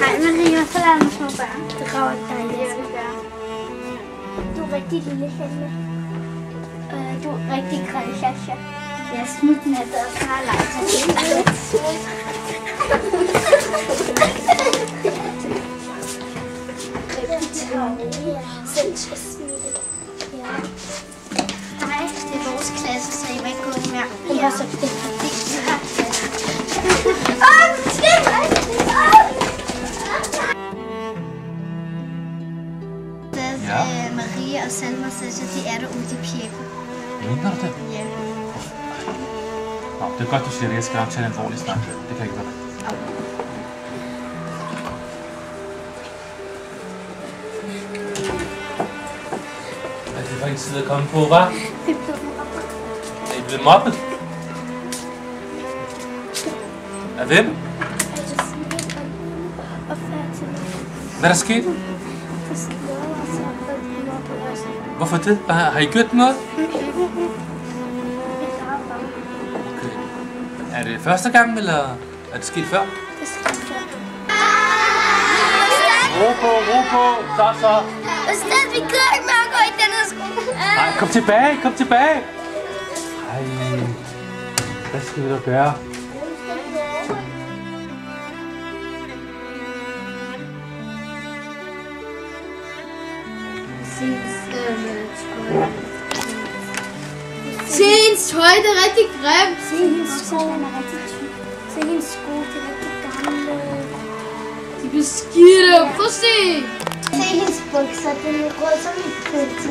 Hej Maria, så lader mig små børn. Det graver ikke dig ihjel. Du er rigtig lille, Helme. Du er rigtig græd, Sasha. Jeg er smutnettet og så har jeg lagt mig. Hej, det er vores klasse, så I må ikke gå ind mere. Hun var så fedt. Maria og Salma Sasha, de er der ude i Pirko. Mener du det? Ja. Nå, det er godt, du siger det. Jeg skal nok tage en alvorlig snak. Det kan ikke være. Hvad er det for en tid at komme på, hva'? Vi blev mobbet. Er I blevet mobbet? Af hvem? Hvad er der sket? Hvorfor det? Har I gjort noget? Okay. Er det første gang, eller er det sket før? Det skete før. Ro på, så. Ustad, vi kører ikke med at gå i denne skole. Nej, kom tilbage. Ej, hvad skal vi da gøre? Se hendes tøj, det er rigtig grimt. Se hendes sko, den er rigtig tyk. Se hendes sko, det er rigtig gamle. De bliver skidte. Prøv at se. Se hendes bukser, den er rød som en pølse.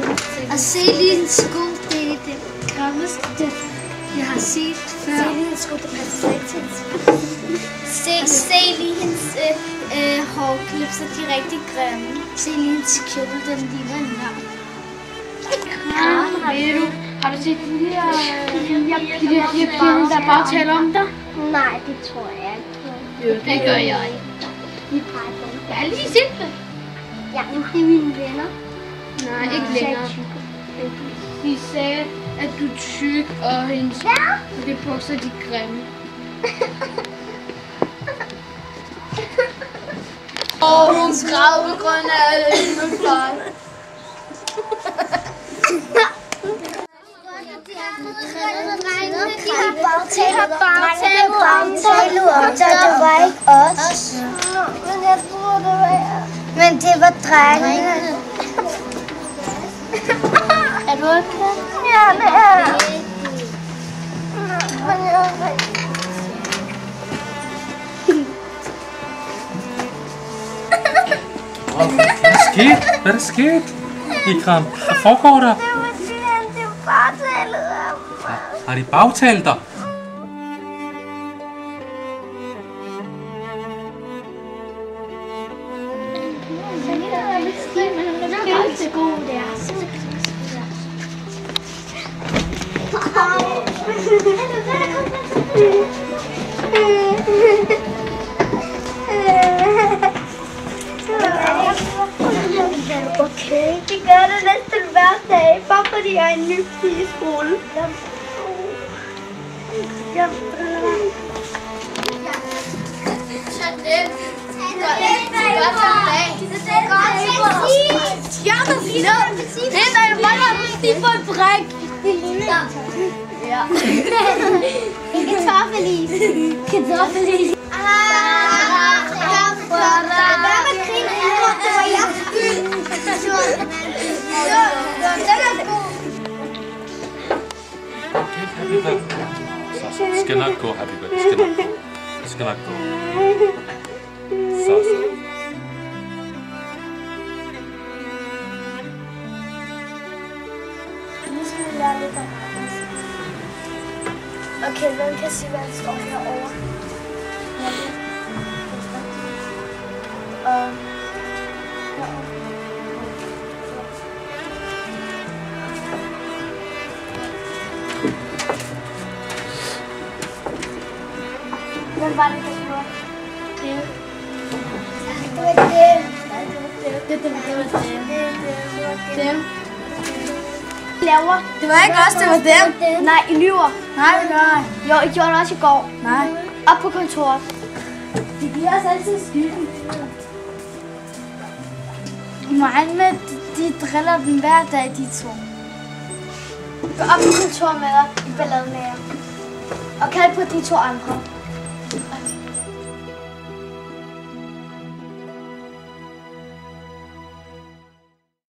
Og se lige hendes sko, det er det grimmeste, jeg har set før. Se lige hendes sko, det passer slet ikke til hendes sko. Se lige hendes hårklipser, de er rigtig grimme. Se lige hendes kjole, den ligner en navn. Ved du, har du set de her piger, der bare taler om dig? Nej, det tror jeg ikke. Jo, det gør jeg. Jeg har lige set det. Ja, men det er mine venner. Nej, ikke længere. De sagde, at du er tyk, og hendes og det bukser, de er grimme. Hun skrev på grund af min far. De har bagtale om, så det var ikke os. Men jeg tror, det var jer. Men det var drengene. Er du okay? Ja, det er jeg. Men jeg er rigtig. Hvad er der sket? Ikram, hvad foregår der? Det var fordi, han bagtalede om. Har de bagtalt dig? Okay, det gør det næsten hver dag, bare fordi jeg er en ny pige i skolen. Kartoffelis. Det skal nok gå, Happy Birthday. Det skal nok gå. Så. Nu skal vi lære lidt om Anders. Okay, hvem kan sige, hvad han står herovre? Hvem var det, der gjorde det? Det var dem. Det var ikke os, det var dem. Nej, I lyver. Nej, det gør jeg. Jo, I gjorde det også i går. Nej. Op på kontoret. De giver os altid skylden. Mig med, de driller dem hver dag, de to. Gå op på kontor med dig i balladen med jer. Og kald på de to andre.